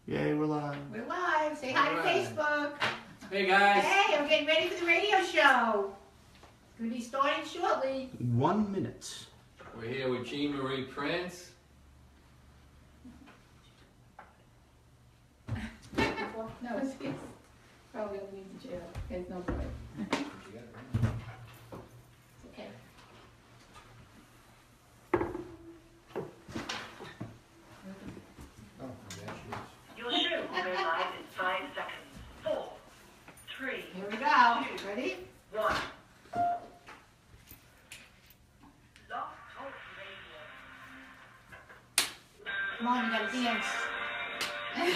Yay, we're live. We're live. Say hi to Facebook. Hey guys. Hey, I'm getting ready for the radio show. It's going to be starting shortly. 1 minute. We're here with Jean Marie Prince. No, it's probably underneath the chair. It's no good. It's okay. Your show will go live in 5 seconds. 4, 3, Here we go. Ready? 1. Love Talk Radio. Come on, you got to dance. Yeah,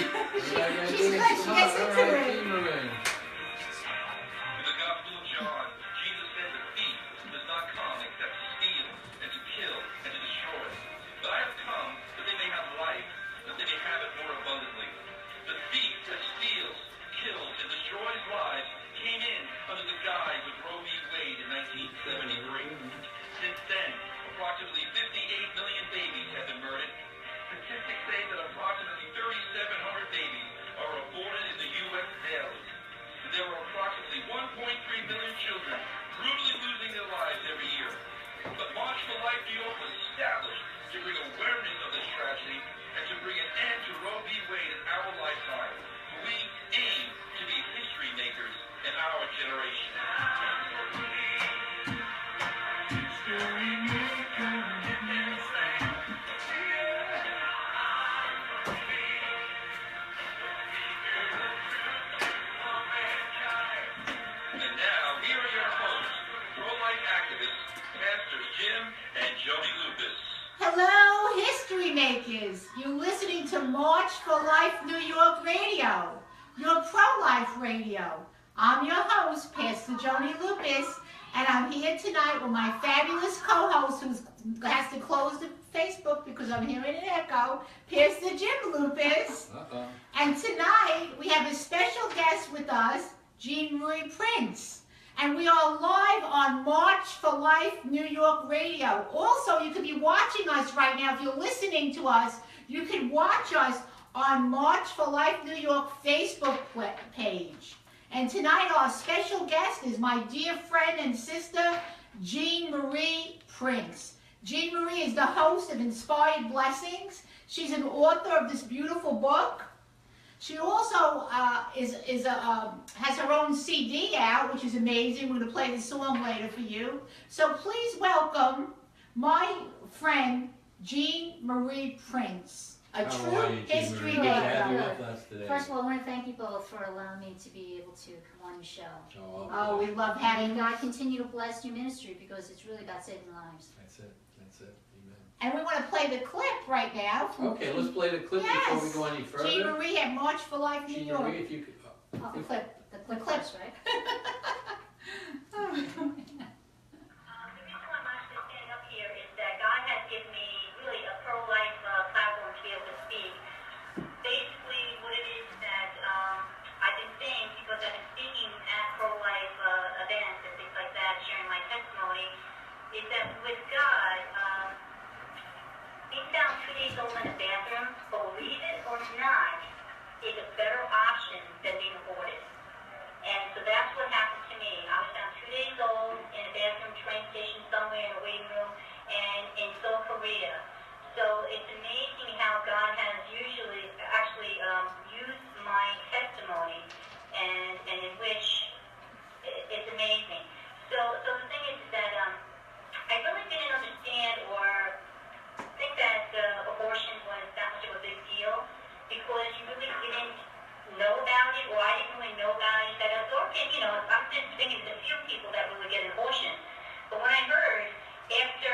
She's good. She gets into it. Jean Marie. In the Gospel of John, Jesus said the thief does not come except to steal and to kill and to destroy. But I have come that they may have life, that they may have it more abundantly. The thief that steals, kills, and destroys lives came in under the guise of Roe v. Wade in 1973. Since then, approximately 58 million babies have been murdered. Statistics say that approximately 3,700 babies are aborted in the U.S. daily. There are approximately 1.3 million children brutally losing their lives every year. But March for Life New York was established to bring awareness of this tragedy and to bring an end to Roe v. Wade in our lifetime. We aim to be history makers in our generation. And now, here are your hosts, pro-life activists, Pastors Jim and Jody Lucas. Hello, history makers. You're listening to March for Life New York Radio, your pro-life radio. I'm your host, Pastor Jody Lucas, and I'm here tonight with my fabulous co-host who has to close the Facebook because I'm hearing an echo, Pastor Jim Lucas. And tonight we have a special guest with us, Jean Marie Prince. And we are live on March for Life New York Radio. Also, you could be watching us right now. If you're listening to us, you can watch us on March for Life New York Facebook page. And tonight our special guest is my dear friend and sister, Jean Marie Prince. Jean Marie is the host of Inspired Blessings. She's an author of this beautiful book. She also has her own CD out, which is amazing. We're going to play the song later for you. So please welcome my friend, Jean Marie Prince, a true history Good to have you maker. with us today. First of all, I want to thank you both for allowing me to be able to come on your show. Oh, we love And having you. God continue to bless your ministry because it's really about saving lives. That's it. That's it. Amen. And we want to play the clip right now. Okay, let's play the clip before we go any Jean further. Marie at March for Life New Jean York. Marie, if you could. Oh, The clip. the clip clip. first, right? The reason why I'm actually standing up here is that God has given me really a pro-life platform to be able to speak. Basically, what it is that I've been saying, because I've been speaking at pro-life events and things like that, sharing my testimony, is that with God, being found 2 days old in a bathroom, believe it or not, is a better option than being aborted. And so that's what happened to me. I was found 2 days old in a bathroom, train station somewhere in a waiting room, and in Seoul, Korea. So it's amazing how God has usually actually used my testimony, and in which it's amazing. So the thing is that I really didn't understand or think that abortion was that much of a big deal, because you really didn't know about it, or I didn't really know about it. That I'm just thinking there's a few people that really get an abortion. But when I heard, after,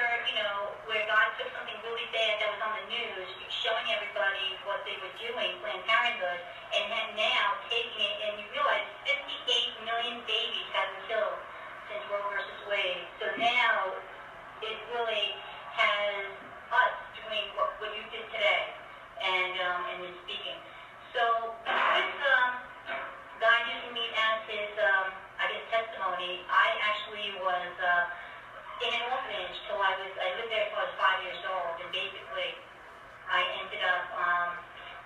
where God took something really bad that was on the news, showing everybody what they were doing, Planned Parenthood, and then now taking it, and you realize 58 million babies have been killed since Roe versus Wade. So now it really has us doing what you did today, and in speaking. So with God using me as his, testimony, I actually was in an orphanage till I lived there till I was 5 years old, and basically I ended up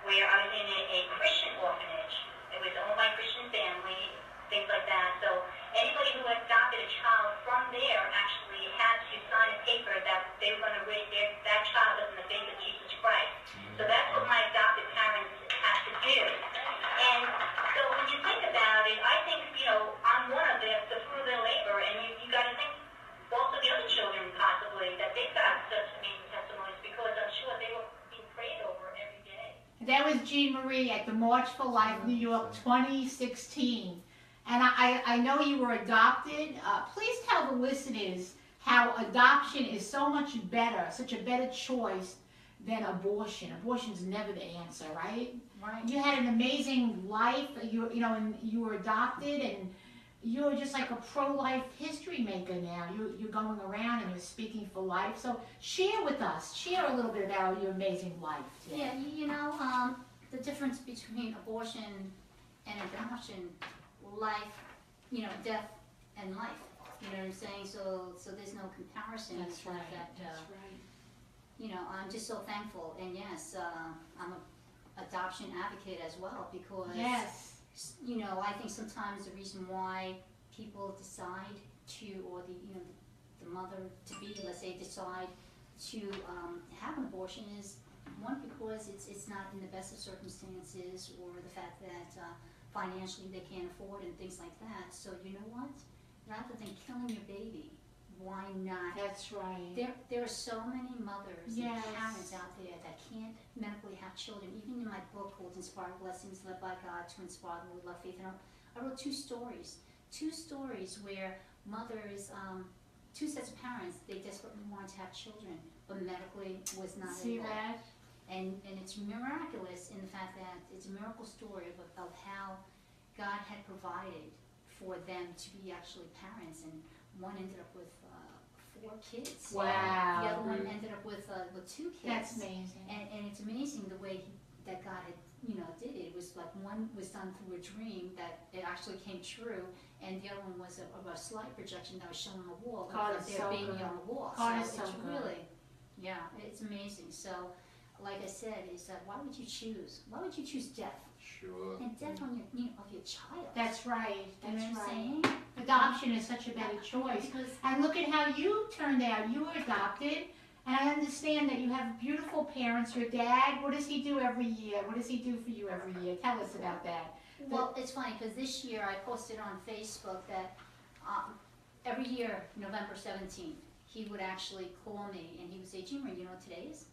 where I was in a a Christian orphanage. It was owned by a Christian family, things like that. So anybody who adopted a child from there actually had to sign a paper that they were going to raise that child up in the faith of Jesus Christ. So that's what my adopted parents had to do. And so when you think about it, I think, I'm one of the fruit of their labor, and you got to think also the other children possibly, that they got such amazing testimonies because I'm sure they were being prayed over every day. That was Jean Marie at the March for Life New York 2016. And I know you were adopted. Please tell the listeners how adoption is so much better, such a better choice than abortion. Abortion's never the answer, right? Right. You had an amazing life. And you were adopted, and you're just like a pro-life history maker now. You're going around and you're speaking for life. So share with us. Share a little bit about your amazing life today. Yeah, the difference between abortion and adoption, life, death and life. You know what I'm saying? So there's no comparison. That's right. That's right. I'm just so thankful. And yes, I'm an adoption advocate as well because, Yes. I think sometimes the reason why people decide to, or the mother-to-be, let's say, decide to have an abortion is, one, because it's not in the best of circumstances, or the fact that financially they can't afford and things like that. So you know what? Rather than killing your baby, why not? That's right. There are so many mothers Yes. and parents out there that can't medically have children. Even in my book called Inspired Blessings, Led by God to Inspire the Lord, Love, Faith, and Hope, I wrote two stories where mothers, two sets of parents, they desperately wanted to have children, but medically was not See able. that? And it's miraculous in the fact that it's a miracle story of how God had provided for them to be actually parents, and one ended up with 4 kids. Wow. The other one ended up with 2 kids. That's amazing. And it's amazing the way that God had did it. It was like one was done through a dream that it actually came true, and the other one was a slide projection that was shown on the wall. God of is their so baby good. on the wall. God so is so it's good. really, it's amazing. So, like I said, is that why would you choose? Why would you choose death? Sure. And death on of your child. That's right. You know That's what I'm right. saying? Adoption is such a better choice. Because And look at how you turned out. You were adopted, and I understand that you have beautiful parents. Your dad, what does he do every year? What does he do for you every year? Tell us about that. well, it's funny because this year I posted on Facebook that every year, November 17th, he would actually call me and he would say, Jimmy, you know what today is?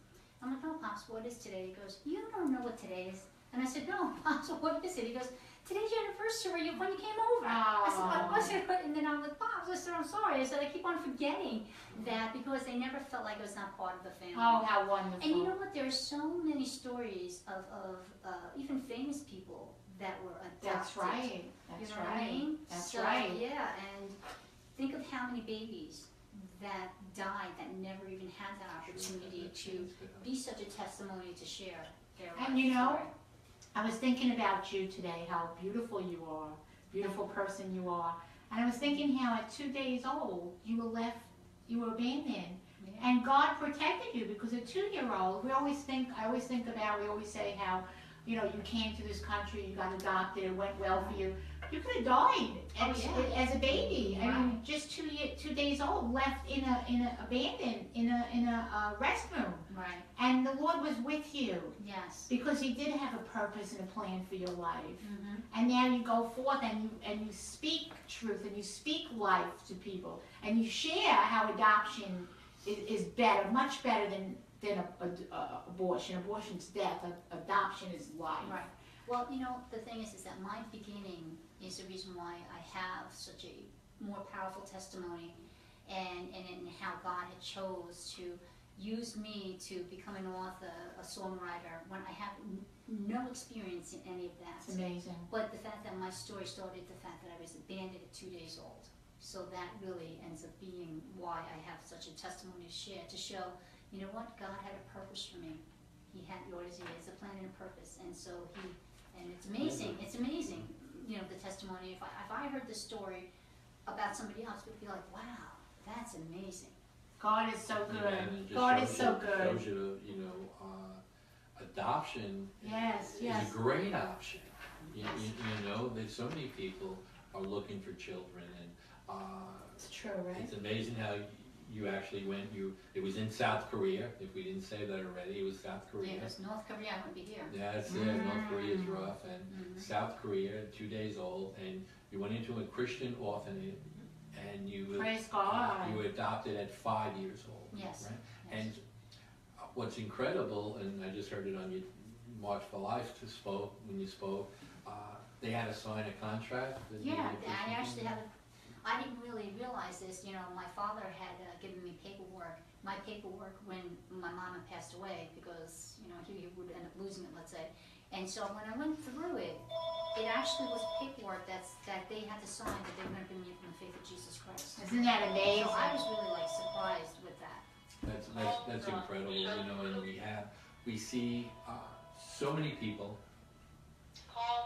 I'm like, no, Pops, what is today? He goes, you don't know what today is. And I said, no, Pops, what is it? He goes, today's your anniversary of when you came over. I said, what was it? And then I'm like, Pops, I said, I'm sorry. I said, I keep on forgetting that because they never felt like I was not part of the family. Oh, how wonderful. And you know what? There are so many stories of even famous people that were adopted. That's right. That's You know right. what I mean? That's So, right. Yeah, and think of how many babies that died that never even had that opportunity to be such a testimony to share their life And you know, story. I was thinking about you today, how beautiful you are, beautiful person you are. And I was thinking how at 2 days old, you were abandoned. Yeah. And God protected you because a 2-year-old, I always think about, we always say how, you came to this country, you got adopted, it went well for you. You could have died as a baby. I mean, just 2 days old, left abandoned in a restroom. Right. And the Lord was with you Yes. because He did have a purpose and a plan for your life. Mm-hmm. And now you go forth and you speak truth and you speak life to people and you share how adoption is better, much better than abortion. Abortion's death. Adoption is life. Right. Well, the thing is that my beginning is the reason why I have such a more powerful testimony, and how God had chose to use me to become an author, a songwriter, when I have no experience in any of that. It's amazing. But the fact that my story started, the fact that I was abandoned at 2 days old. So that really ends up being why I have such a testimony to share, to show, you know what, God had a purpose for me. He had yours, He has a plan and a purpose. And so and it's amazing, the testimony. If I heard this story about somebody else, it would be like, wow, that's amazing. God is so good. Yeah, it just God shows is so you- good. Shows you, adoption Yes, is yes. Yes. a great option. You know, there's so many people are looking for children, and It's true, right? it's amazing how you actually went. It was in South Korea. If we didn't say that already, it was South Yeah, Korea. because North Korea, I wouldn't be here. Yeah, that's it. North Korea's rough, and South Korea, 2 days old, and you went into a Christian orphanage, and you Praise God. were adopted at 5 years old. Yes. Right? Yes. And what's incredible, and I just heard it on your March for Life when you spoke, they had to sign a contract. Yeah, I actually haven't, I didn't really realize this, you know, my father had given me my paperwork when my mom had passed away, because, you know, he would end up losing it, let's say. And so when I went through it, it actually was paperwork that they had to sign that they were going to bring me from the faith of Jesus Christ. Isn't that amazing? So I was really like surprised with that. That's incredible, you know, and we see so many people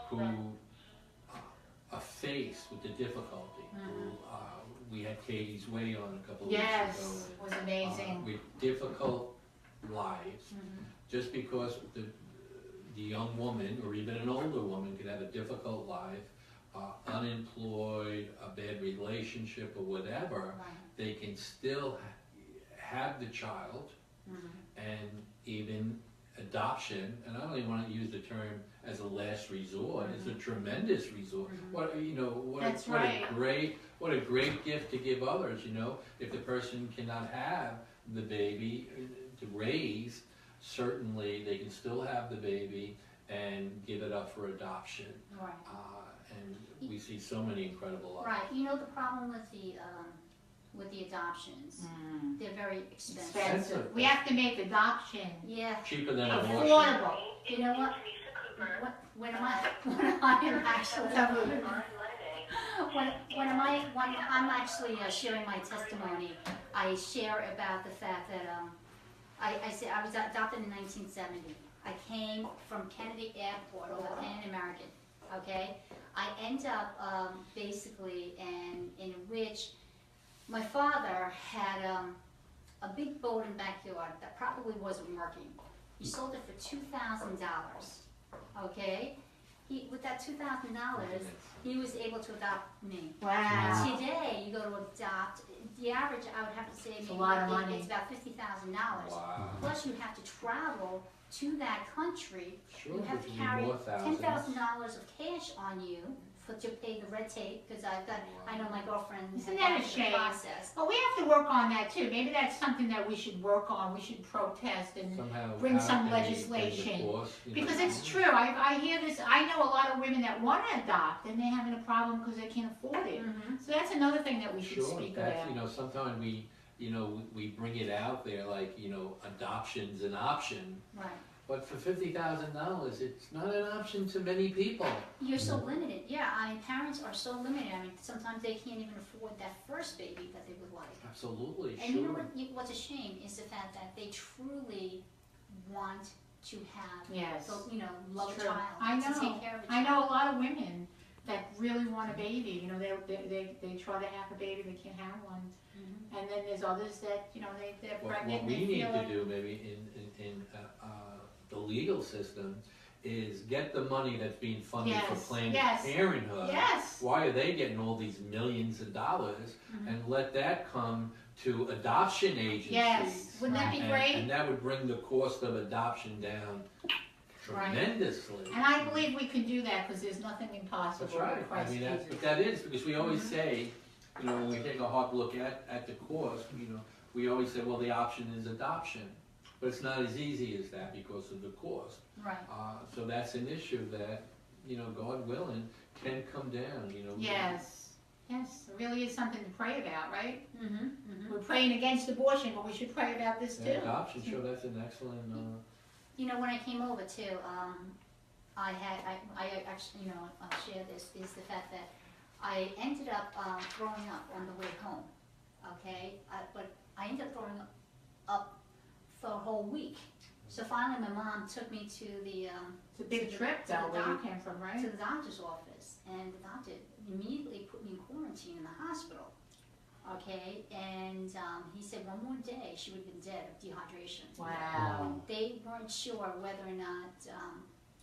who are faced with the difficulty. We had Katie's Way on a couple of weeks ago. Yes, it was amazing. With difficult lives, just because the young woman, or even an older woman, could have a difficult life, unemployed, a bad relationship, or whatever, they can still have the child, and even adoption, and I don't even want to use the term as a last resort. It's a tremendous resort. What That's what right. a great gift to give others. You know, if the person cannot have the baby to raise, certainly they can still have the baby and give it up for adoption. Right. And we see so many incredible lives. Right. You know the problem with the adoptions, they're very expensive. Expensive. We have to make adoption Yeah. Cheaper than abortion. affordable. You know what? When am I'm actually when I'm actually sharing my testimony, I share about the fact that I say I was adopted in 1970. I came from Kennedy Airport, over Pan American. Okay, I end up basically in which my father had a big boat in the backyard that probably wasn't working. He sold it for $2,000. Okay, with that $2,000, he was able to adopt me. Wow. Today, you go to adopt, the average, I would have to say, It's a maybe lot of money. it's about $50,000. Wow. Plus, you have to travel to that country. Sure, You have which to would be carry more thousands. $10,000 of cash on you to pay the red tape, because I know my girlfriend. Isn't that a had shame? process. But we have to work on that too. Maybe that's something that we should work on. We should protest and Somehow bring some out and legislation. enforce, you know. because it's true. I hear this. I know a lot of women that want to adopt and they're having a problem because they can't afford it. So that's another thing that we should Sure, speak that's, about. you know, sometimes we bring it out there like, you know, adoption's an option. Right. But for $50,000, it's not an option to many people. You're so limited. Yeah, I mean, parents are so limited. I mean, sometimes they can't even afford that first baby that they would like. Absolutely, And you know sure. what's a shame is the fact that they truly want to have, Yes. you know, love a True. child, I to know. take care of a I child. know a lot of women that really want a baby. You know, they try to have a baby, they can't have one. And then there's others that, you know, they're pregnant What we and they need feel to like, do maybe in the legal system is get the money that's being funded for Yes, Planned yes. Parenthood. yes. Why are they getting all these millions of dollars? And let that come to adoption agencies. Yes. Wouldn't that be And- great? And that would bring the cost of adoption down Right. tremendously. And I believe we can do that because there's nothing impossible That's right. with I Christ mean, Jesus. but that is, because we always say, you know, when we take a hard look at the cost, you know, we always say, well, the option is adoption. But it's not as easy as that because of the cost. Right. So that's an issue that, you know, God willing, can come down, you know. Yes. Yes. It really is something to pray about, right? Mm-hmm. We're praying against abortion, but we should pray about this too. Yeah, adoption, sure, that's an excellent, You know, when I came over too, I actually, you know, I'll share this, is the fact that I ended up throwing up on the way home, okay? But I ended up throwing up for a whole week. So finally my mom took me to the, It's a big to the- trip to though, the where you doc- came from, right? to the doctor's office, and the doctor immediately put me in quarantine in the hospital, okay? And he said one more day she would have been dead of dehydration. Wow. They weren't sure whether or not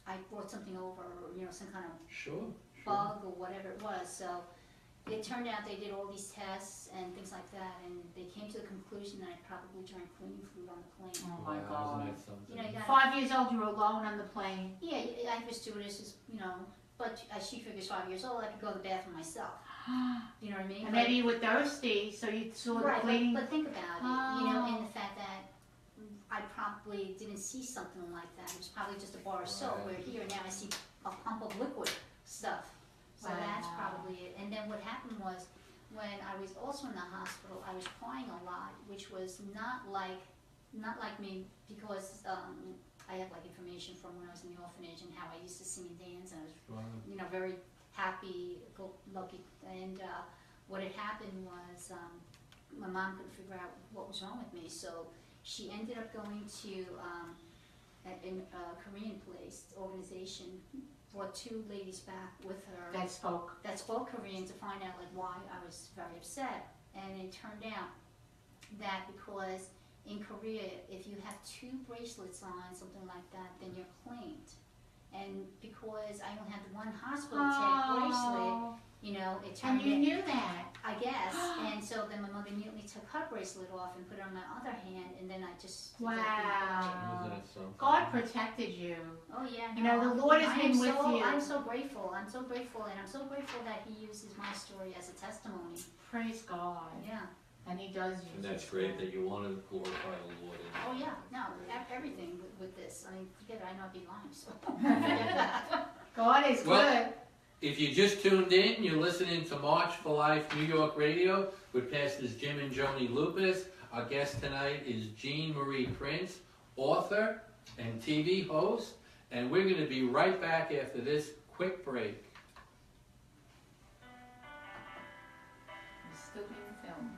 I brought something over, or, you know, some kind of Sure. bug or whatever it was. So it turned out they did all these tests and things like that, and they came to the conclusion that I probably drank cleaning fluid on the plane. Oh my Wow, God. isn't that something? You know, you got 5 years old, you were alone on the plane. Yeah, I have a stewardess, you know, but she figures 5 years old, I could go to the bathroom myself. You know what I mean? And maybe you were thirsty, so you saw the Right, bleeding. but think about it, you know, Oh. in the fact that I probably didn't see something like that. It was probably just a bar of soap, where here now I see a pump of liquid stuff. So that's Wow. probably it. And then what happened was, when I was also in the hospital, I was crying a lot, which was not like me, because I have like information from when I was in the orphanage and how I used to sing and dance, and I was, Wow. you know, very happy, lucky. And what had happened was my mom couldn't figure out what was wrong with me, so she ended up going to a Korean place, organization, brought 2 ladies back with her That spoke. that spoke Korean to find out like why I was very upset. And it turned out that because in Korea, if you have 2 bracelets on, something like that, then you're claimed. And because I only had the one hospital tag bracelet, you know, it And turned you out, knew that. I guess. And so then my mother immediately took her bracelet off and put it on my other hand, and then I just Wow. Isn't that something? God protected you. Oh yeah, You know, no, the Lord has I been am with so, you. I'm so grateful. I'm so grateful, and I'm so grateful that He uses my story as a testimony. Praise God. Yeah. And He does use And that's it. great that you want to glorify the Lord. Oh yeah. No, everything with this. I mean, forget it. I know I'd be lying. So forget that. God is Well, good. If you just tuned in, you're listening to March for Life New York Radio with Pastors Jim and Joni Lupus. Our guest tonight is Jean Marie Prince, author and TV host. And we're going to be right back after this quick break. He's still being filmed.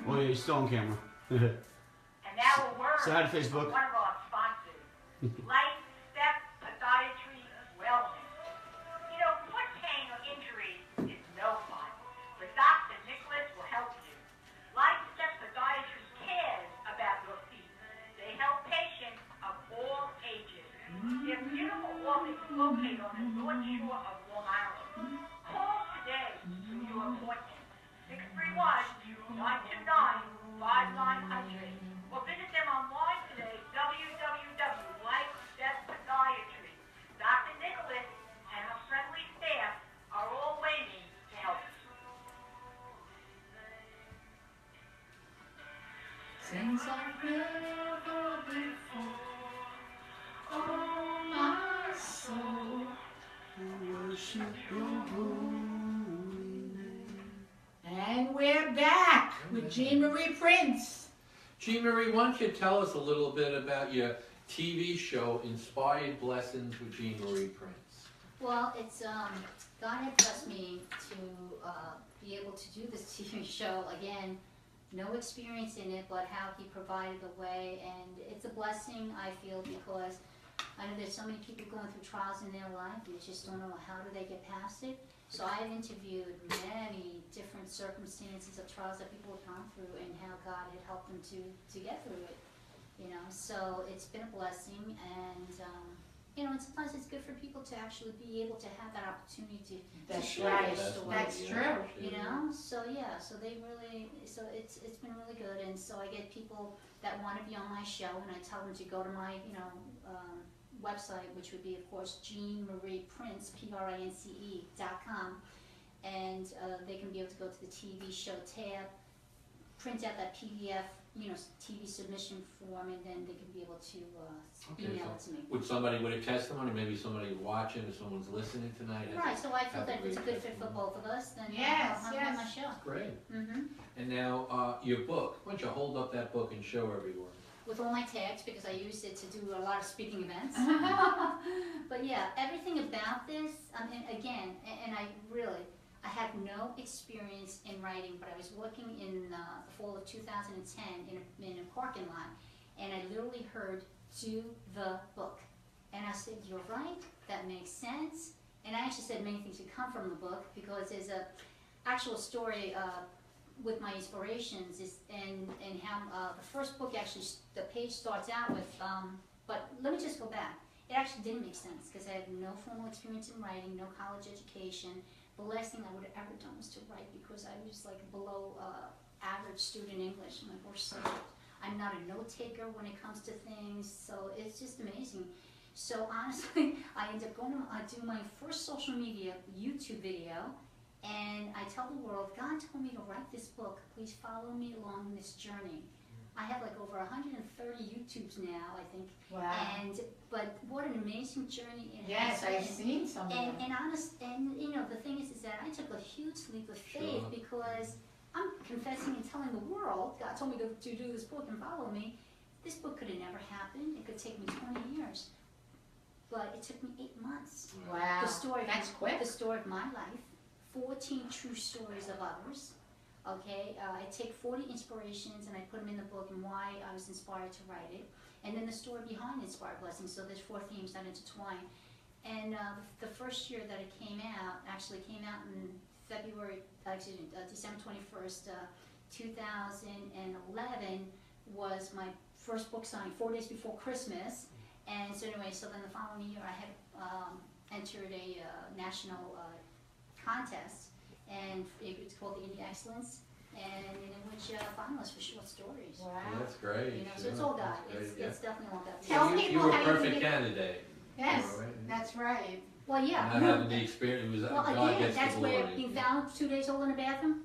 Oh yeah, you're still on camera. And now a word Say hi to Facebook. from one of our sponsors, Life Step Podiatry Wellness. You know, foot pain or injuries is no fun, but Dr. Nicholas will help you. Life Step Podiatry cares about your feet. They help patients of all ages. Their beautiful office is located on the North Shore of Long Island. Call today for your appointment. 631-929-5900. Or visit them online today, www.lifestepspodiatry. Dr. Nicholas and her friendly staff are all waiting to help you. Since I've never before, oh my soul, worship your holy name. And we're back with Jean Marie Prince. Jean Marie, why don't you tell us a little bit about your TV show, Inspired Blessings with Jean Marie Prince? Well, it's God had blessed me to be able to do this TV show again. No experience in it, but how He provided the way, and it's a blessing, I feel, because I know there's so many people going through trials in their life, and they just don't know how do they get past it. So I've interviewed many different circumstances of trials that people have gone through, and how God had helped them to get through it. You know, so it's been a blessing, and you know, and sometimes it's good for people to actually be able to have that opportunity to That's share right. their story. That's true. You know, so yeah, so they really, so it's been really good, and so I get people that want to be on my show, and I tell them to go to my, you know, website, which would be, of course, Jean Marie Prince, PRINCE.com, and they can be able to go to the TV show tab, print out that PDF, you know, TV submission form, and then they can be able to email it to me. With somebody with a testimony, maybe somebody watching or someone's listening tonight. Right, so I feel have that a if it's a great good fit for testimony. both of us, then Yes, I'll yes. have my show. Great. Mm-hmm. And now, your book. Why don't you hold up that book and show everyone? With all my tags, because I used it to do a lot of speaking events. But yeah, everything about this, and again, and I had no experience in writing, but I was working in the fall of 2010 in a parking lot, and I literally heard, "Do the book." And I said, "You're right, that makes sense." And I actually said many things could come from the book, because there's a actual story with my inspirations, and how the first book actually, the page starts out with, but let me just go back. it actually didn't make sense because I had no formal experience in writing, no college education. The last thing I would have ever done was to write because I was like below average student English, my worst subject. I'm not a note taker when it comes to things, so it's just amazing. So honestly, I ended up going to do my first social media YouTube video, and I tell the world, God told me to write this book. Please follow me along this journey. I have like over 130 YouTubes now, I think. Wow. But what an amazing journey it Yes, has been. I've seen some of them. And you know, the thing is that I took a huge leap of faith Sure. because I'm confessing and telling the world, God told me to do this book and follow me. This book could have never happened. It could take me 20 years. But it took me 8 months. Wow. The story, That's quick. The story of my life, 14 true stories of others. Okay, I take 40 inspirations and I put them in the book and why I was inspired to write it. And then the story behind Inspired Blessings. So there's 4 themes that intertwine. And the first year that it came out, actually came out in December 21st, 2011 was my first book signing, 4 days before Christmas. And so anyway, so then the following year I had entered a national contest, and it's called the Indie Excellence, and in which finalists for short stories. Wow. That's great. You know, so sure. it's all God. That's great, It's definitely all God. Tell You people were how a you perfect did it. candidate. Yes, You were, right? that's right. Well, yeah. Not having the experience, it was Well, God again, gets that's the where glory. being found 2 days old in a bathroom,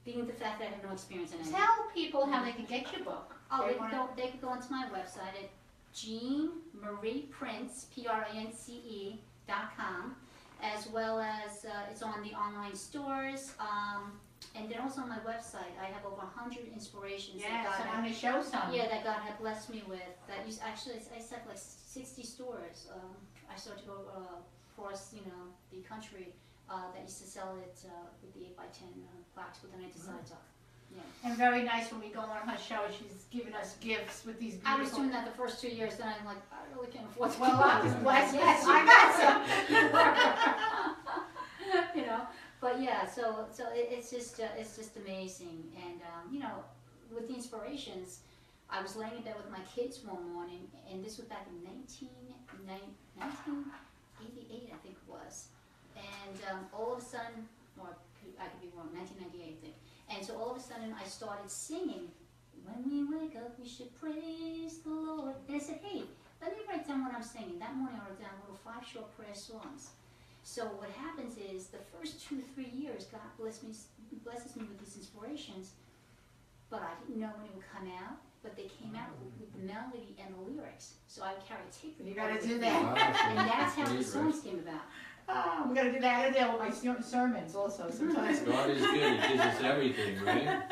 being the fact that I have no experience in it. Tell people how they can get your book. Oh, They they could go onto my website at JeanMariePrince, PRINCE.com, as well as it's on the online stores. And then also on my website, I have over 100 inspirations Yes, that I'm God going to show some. yeah, that God had blessed me with. That actually, I set like 60 stores. I started to go across, you know, the country that used to sell it with the 8x10 box, but then I decided to, yeah. And very nice when we go on her show, she's giving us gifts with these beautiful... I was doing that the first 2 years, then I'm like, I really can't afford to. Well, I was blessed. Yes, I got some. You know, but yeah, so it's just amazing, and you know, with the inspirations, I was laying in bed with my kids one morning, and this was back in 1988, I think it was, and all of a sudden, or I could be wrong, 1998, I think, and so all of a sudden I started singing, when we wake up we should praise the Lord, and I said, hey, let me write down what I'm singing. That morning I wrote down little 5 short prayer songs. So what happens is the first 2 to 3 years, God blesses me with these inspirations, but I didn't know when it would come out. But they came out with the melody and the lyrics, so I would carry a tape recorder. You got to do with me. that. And that's how the songs came about. Oh, I'm going to do that in there with my sermons also sometimes. God is good, He gives us everything, right? You know,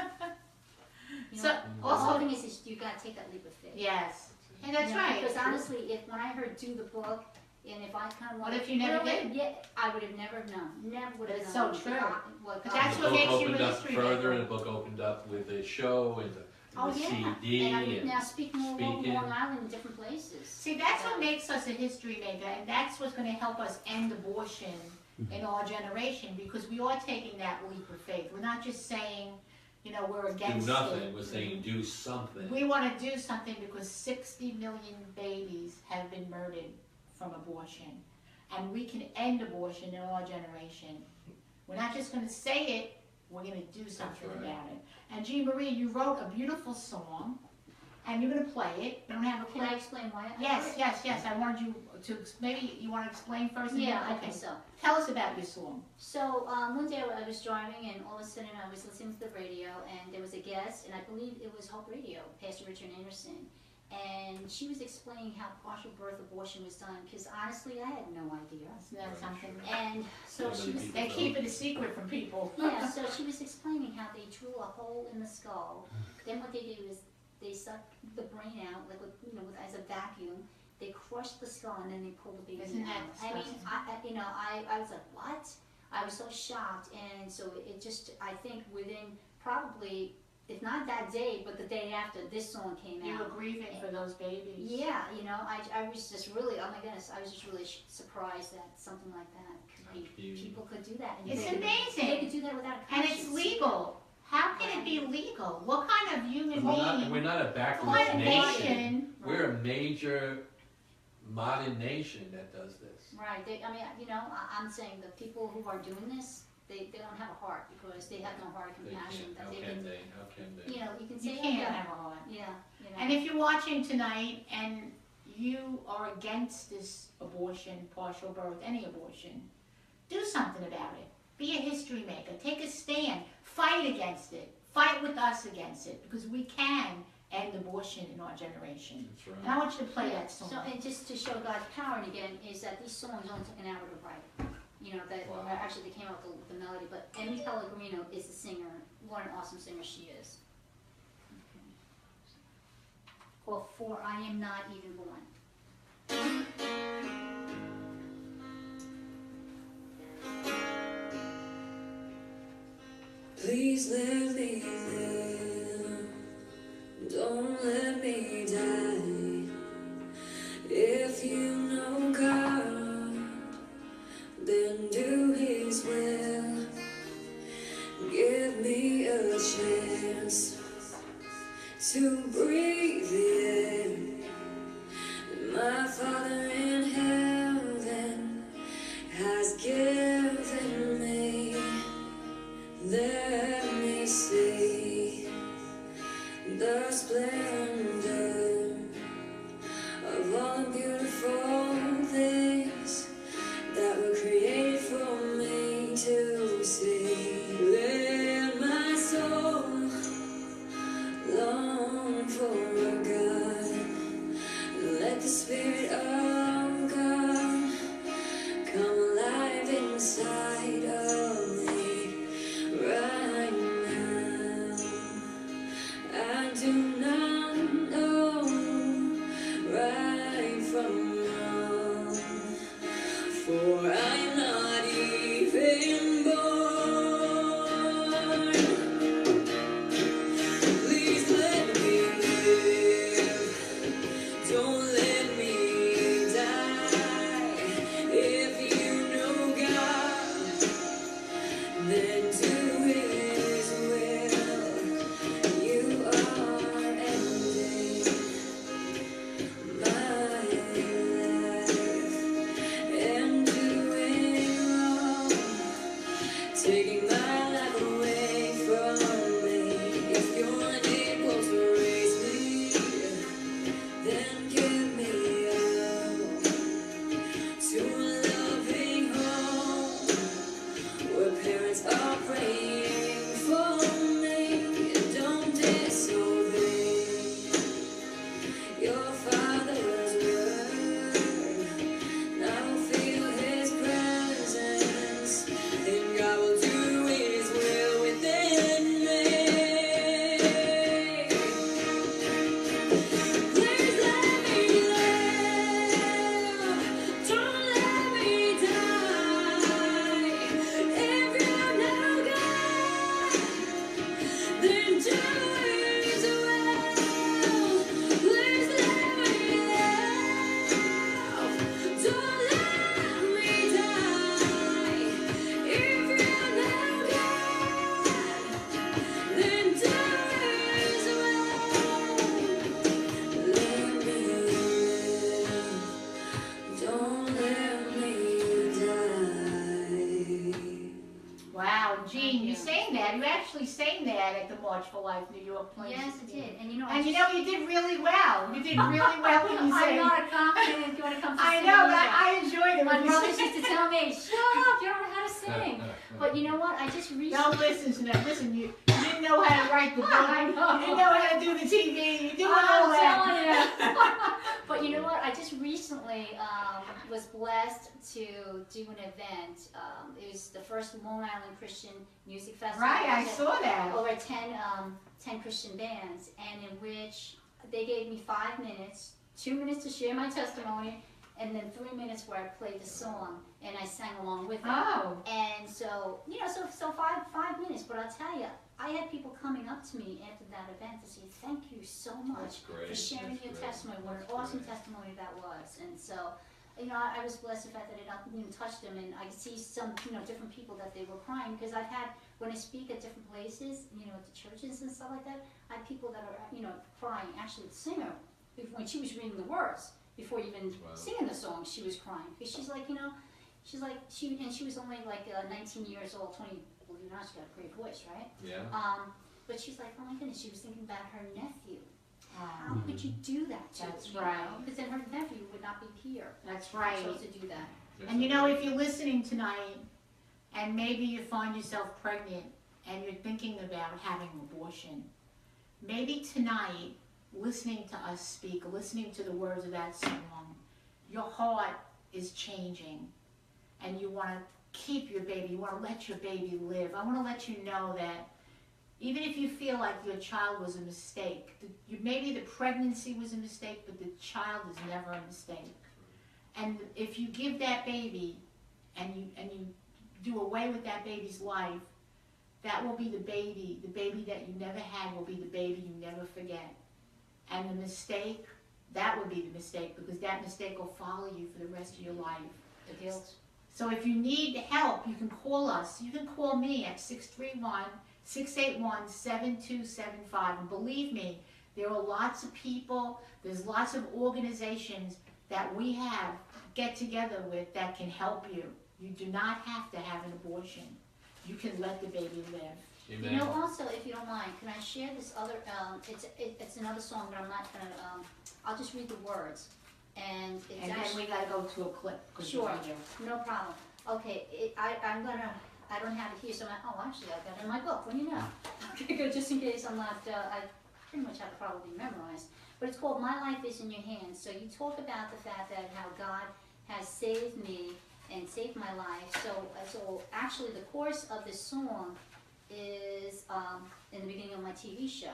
So, the also- whole thing is you got to take that leap of faith. Yes. And that's You know, right. Because honestly, when I heard do the book, and if I kind of What if you never did? Yeah, I would have never known. Never would have That's known. so true. What But God that's The what book makes you opened a up history further, maker. and the book opened up with the show and the Oh yeah, CD and I'm and now speaking all over speaking. Long Island in different places. See, that's what makes us a history maker, and that's what's going to help us end abortion in our generation, because we are taking that leap of faith. We're not just saying, you know, we're do against nothing. it. We're saying do something. We want to do something because 60 million babies have been murdered from abortion. And we can end abortion in our generation. We're not just going to say it, we're going to do something right. about it. And Jean Marie, you wrote a beautiful song, and you're going to play it. You don't have a Can I play. explain why? I Yes, wrote it? yes. I wanted you to, maybe you want to explain first? and Yeah, then- I think so. Tell us about your song. So one day I was driving, and all of a sudden I was listening to the radio, and there was a guest, and I believe it was Hope Radio, Pastor Richard Anderson, and she was explaining how partial birth abortion was done. Because honestly, I had no idea. Isn't that something? And so she was. They keep it a secret from people. Yeah, so she was explaining how they drew a hole in the skull. Then what they do is they suck the brain out, like with, you know, with, as a vacuum. They crush the skull and then they pull the baby Isn't that out. I mean, disgusting? I was like, what? I was so shocked, and so it just, I think within probably, if not that day, but the day after, this song came You out. were grieving for those babies. Yeah, you know, I was just really, oh my goodness, I was just really surprised that something like that could be, people could do that. And It's they could- amazing. They could do that without a And conscience. it's legal. How can it be legal? What kind of human We're being? not a What backwards kind of nation. nation? We're a major modern nation that does this. Right, I mean, you know, I'm saying the people who are doing this, they don't have a heart because they have no heart of They compassion. can't, how That they can can, they, how can they? you know, you can You say, can't yeah, have a heart. yeah, you know. And if you're watching tonight and you are against this abortion, partial birth, any abortion, do something about it. Be a history maker. Take a stand. Fight against it. Fight with us against it because we can end abortion in our generation. That's right. And I want you to play that song. So, and just to show God's power, and again, is that these songs only took an hour to write. You know, that Wow. actually they came out with the melody, but Emmy Pellegrino is the singer. What an awesome singer she is. Okay. Called For I Am Not Even Born. Please let me live, don't let me die. If you know God, then do His will. Give me a chance to breathe the air that my Father in heaven has given me. Let me see the splendor of all the beautiful things that were created for me to see. Let my soul long for a God. Let the Spirit of God come alive inside of me right now. I do not know right from wrong, for I'm not even born. Please let me live, don't let me die. If you know God, then do His will. You are ending my life and doing wrong, taking my life away from me. If you're unable to raise me, then give me up to a loving home where parents are praying for me. Don't disobey your Father's word. I will feel His presence, and God will do His will within me. Please let me live, don't let me die. If you know God, then do His will. Please let me live, don't let me die. If you know God, then do His will. Let me live, don't let me die. Wow, Jean, you Yeah. sang that. You actually sang that at the March for Life New York Plains. Yes, it did. And you know, And you know, you did really well. You did really well when you I'm sang. not confident if you want to come to I sing know, but either. I enjoyed it. My when you brothers sang. used to tell me, shut up, you don't know how to sing. But you know what? I just recently... Don't listen to them. Listen, you didn't know how to write the book. I know. You didn't know how to do the TV. You doing all I'm that. telling you. But you know what? I just recently was blessed to do an event. It was the first Long Island Christian Music Festival. Right, I It was saw that. over 10 Christian bands, and in which they gave me 5 minutes, 2 minutes to share my testimony, and then 3 minutes where I played the song and I sang along with it. Oh. And so, you know, so five minutes. But I'll tell you, I had people coming up to me after that event to say, "Thank you so much That's great. for sharing That's your great. testimony. What an That's awesome great. testimony that was." And so, you know, I was blessed the fact that it touched them, and I could see some, you know, different people that they were crying, because I've had, when I speak at different places, you know, at the churches and stuff like that, I had people that are, you know, crying. Actually, the singer, when she was reading the words, before even Wow. singing the song, she was crying because she's like, she was only like 19 years old, 20. Well, you know, she got a great voice, right? Yeah. But she's like, oh my goodness, she was thinking about her nephew. How Um, could you do that to That's him? right. Because then her nephew would not be here. That's You're right. supposed to do that. Yes, And you I know, do. if you're listening tonight, and maybe you find yourself pregnant, and you're thinking about having an abortion, maybe tonight, listening to us speak, listening to the words of that song, your heart is changing, and you want to keep your baby, you want to let your baby live. I want to let you know that even if you feel like your child was a mistake, maybe the pregnancy was a mistake, but the child is never a mistake. And if you give that baby, and you do away with that baby's life, that will be the baby that you never had will be the baby you never forget. And the mistake, that will be the mistake, because that mistake will follow you for the rest of your life. The guilt. So if you need help, you can call us. You can call me at 631-681-7275. And believe me, there are lots of people, there's lots of organizations that we have get together with that can help you. You do not have to have an abortion. You can let the baby live. Amen. You know, also, if you don't mind, can I share this other, it's another song, but I'm not gonna, I'll just read the words. And it's And then actually, we gotta go to a clip. 'cause Sure. we're here. no problem. Okay, I don't have it here, so actually, I've got it in my book, what do you know? Okay, good, just in case I'm not, I pretty much have it probably memorized. But it's called My Life Is in Your Hands. So you talk about the fact that how God has saved me and saved my life. So actually the chorus of this song is in the beginning of my TV show,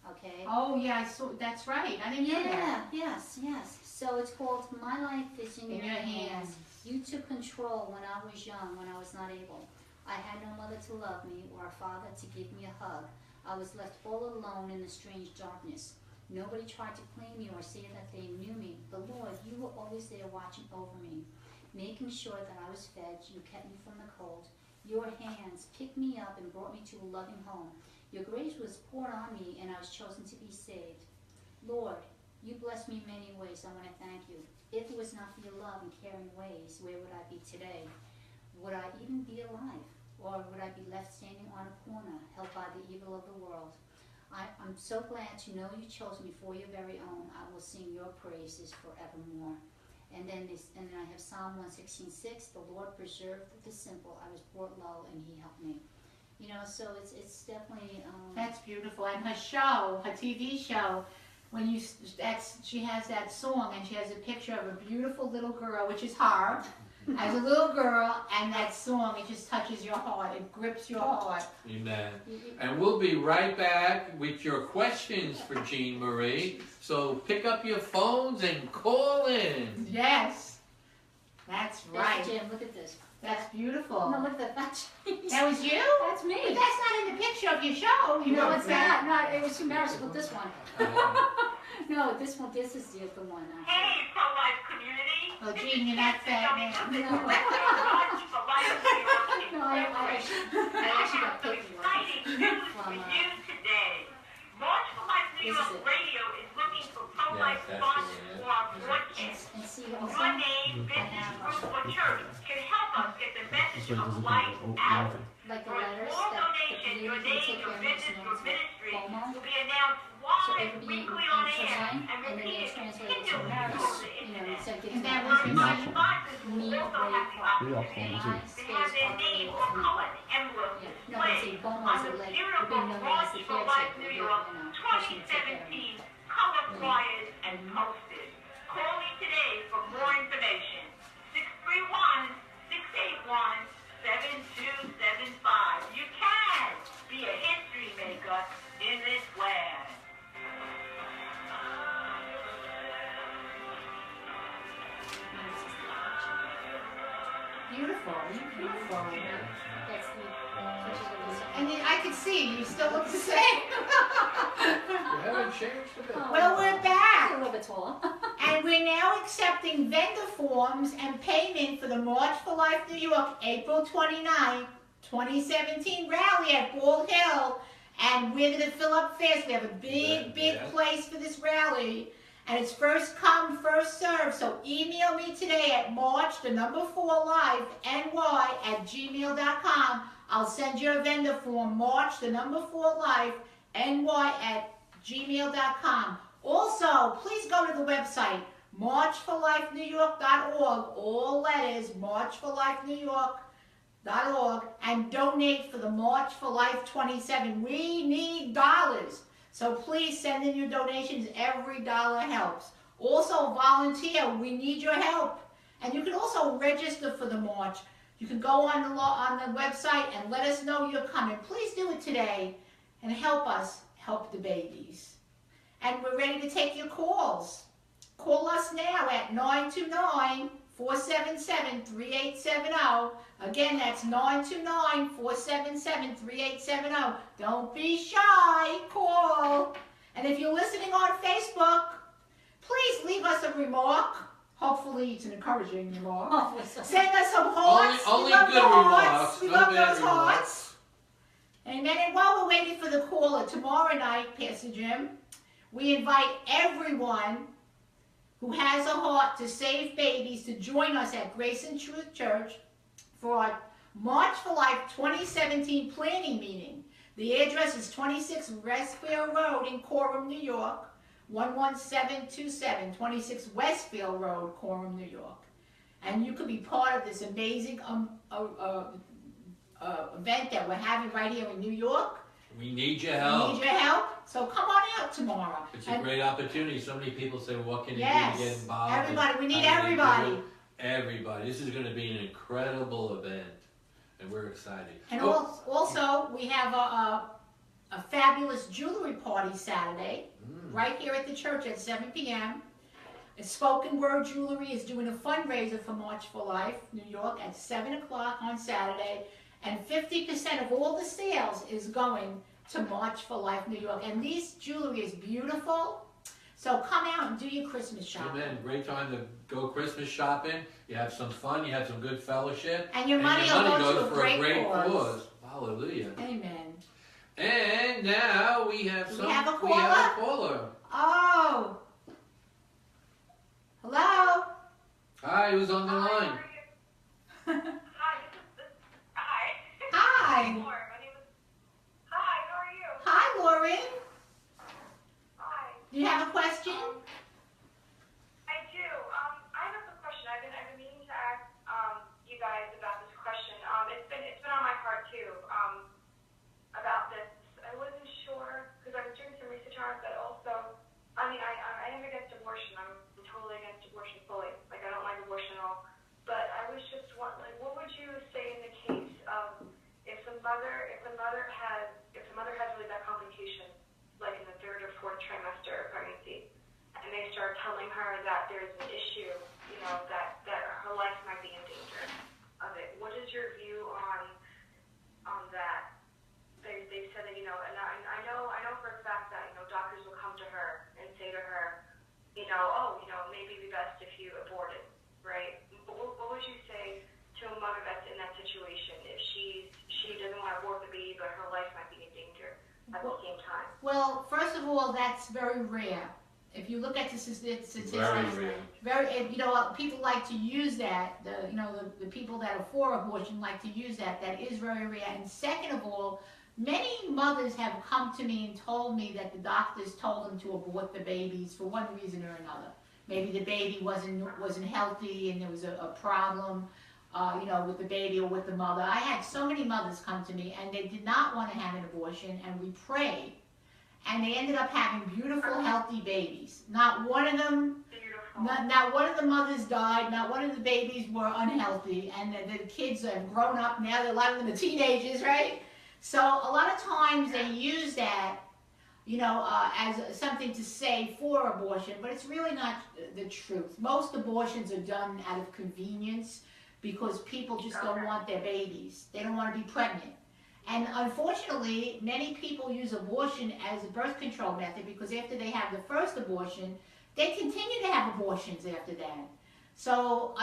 okay? Oh, yeah, I saw, that's right. I didn't know that. Yes. So it's called My Life Is in Your Hands. You took control when I was young, when I was not able. I had no mother to love me or a father to give me a hug. I was left all alone in the strange darkness. Nobody tried to claim me or say that they knew me. But Lord, you were always there watching over me, making sure that I was fed. You kept me from the cold. Your hands picked me up and brought me to a loving home. Your grace was poured on me and I was chosen to be saved. Lord, you blessed me in many ways. I want to thank you. If it was not for your love and caring ways, where would I be today? Would I even be alive? Or would I be left standing on a corner, held by the evil of the world? I'm so glad to know you chose me for your very own. I will sing your praises forevermore. And then I have Psalm 116:6. The Lord preserved the simple. I was brought low, and He helped me. You know, so it's definitely. That's beautiful. And her show, her TV show, she has that song, and she has a picture of a beautiful little girl, which is her, as a little girl, and that song, it just touches your heart. It grips your heart. Amen. And we'll be right back with your questions for Jean Marie. So pick up your phones and call in. Yes, that's right. Jim, look at this. That's beautiful. No, look at that. That's That was you? That's me. But that's not in the picture of your show. You No, know it's not. No, it was too embarrassing with this one. Uh, No, this one. This is the one. Actually. Hey, pro-life community. Oh, Jean, you're not fat now. No. No, I actually got some picky exciting news for from, you today. March for Life New this is York it. Radio is looking for pro-life Yes, that's sponsors it, yeah. for our broadcast. And see Your also. name, business, group, or church can help us get the message of life out. Like the For a letters small that donation, the your lady can name, take your care of business, us your ministry FOMO. will be announced So live, it would be in weekly on air, Chennai, and and then they repeated translate it to continually Paris. over the You know, internet. instead of And getting that to was Our in sponsors will Me, also Ray have the Park. opportunity My to space have their are name really or funny. color emblem Yeah. No, but displayed see, Bomo's on the are like, beautiful we're being known as March the for Life caretaker, New you York know, person to take care of me. 2017 color flyers and posters. Call me today for more information. 631-681-7275. You can be a history maker in this land. Beautiful, beautiful. That's the pictures of the song. And then I could see, you still look the same. You haven't changed a bit. Well, we're A back. little bit taller. And we're now accepting vendor forms and payment for the March for Life New York, April 29, 2017 rally at Bald Hill. And we're going to fill up fast. We have a big Yeah. place for this rally. And it's first come, first serve. So email me today at march4lifeny@gmail.com. I'll send you a vendor form, march4lifeny@gmail.com. Also, please go to the website, marchforlifenewyork.org, all letters, marchforlifenewyork.org, and donate for the March for Life 27. We need dollars. So please send in your donations. Every dollar helps. Also, volunteer. We need your help. And you can also register for the march. You can go on the website and let us know you're coming. Please do it today and help us help the babies. And we're ready to take your calls. Call us now at 929-477-3870. Again, that's 929-477-3870. Don't be shy. Call. And if you're listening on Facebook, please leave us a remark. Hopefully it's an encouraging remark. Send us some hearts. Only We love good the hearts. remarks. We No love bad those remarks. hearts. Amen. And while we're waiting for the caller, tomorrow night, Pastor Jim, we invite everyone who has a heart to save babies to join us at Grace and Truth Church for our March for Life 2017 planning meeting. The address is 26 Westfield Road in Coram, New York, 11727, 26 Westfield Road, Coram, New York. And you could be part of this amazing event that we're having right here in New York. We need your We help. need your help. So come on out tomorrow. It's a great opportunity. So many people say, well, what can you Yes, do to get involved? everybody. We need How do you do everybody. it? Everybody. This is going to be an incredible event. And we're excited. And Oh, also, we have a fabulous jewelry party Saturday, right here at the church at 7 p.m. Spoken Word Jewelry is doing a fundraiser for March for Life, New York, at 7 o'clock on Saturday. And 50% of all the sales is going to March for Life, New York. And this jewelry is beautiful. So come out and do your Christmas shopping. Amen. Great time to go Christmas shopping. You have some fun. You have some good fellowship. And your money will go goes to a for great a great cause. cause. Hallelujah. Amen. And now we have Do some. we have a We have a caller. Oh. Hello? Hi, who's on the line? Hi. Lauren, my name is. Hi, how are you? Hi, Lauren. Hi. Do you have a question? I do. I have a question. I've been meaning to ask you guys about this question. It's been on my heart too. About this. I wasn't sure because I was doing some research on it, but also, I mean, I am against abortion. I'm totally against abortion fully. Like I don't like abortion at all. But I was just wondering, like, what would you say in the case of if the mother has really bad complications, like in the 3rd or 4th trimester of pregnancy, and they start telling her that there's an issue, you know, that her life might be in danger of it. What is your view on that? They said that, you know, and I know for a fact that, you know, doctors will come to her and say to her, you know, oh, you know, maybe it'd be best if you aborted, right? But what would you say to a mother that's in that situation if she doesn't want to abort the baby, but her life might be in danger at the same time? Well, first of all, that's very rare. If you look at the statistics, Very rare. you know, people like to use that. The people that are for abortion like to use that. That is very rare. And second of all, many mothers have come to me and told me that the doctors told them to abort the babies for one reason or another. Maybe the baby wasn't healthy and there was a problem, you know, with the baby or with the mother. I had so many mothers come to me and they did not want to have an abortion, and we prayed. And they ended up having beautiful, healthy babies. Not one of them, not one of the mothers died. Not one of the babies were unhealthy. And the kids have grown up now. A lot of them are teenagers, right? So a lot of times they use that, you know, as something to say for abortion, but it's really not the truth. Most abortions are done out of convenience because people just don't want their babies. They don't want to be pregnant. And unfortunately, many people use abortion as a birth control method because after they have the first abortion, they continue to have abortions after that. So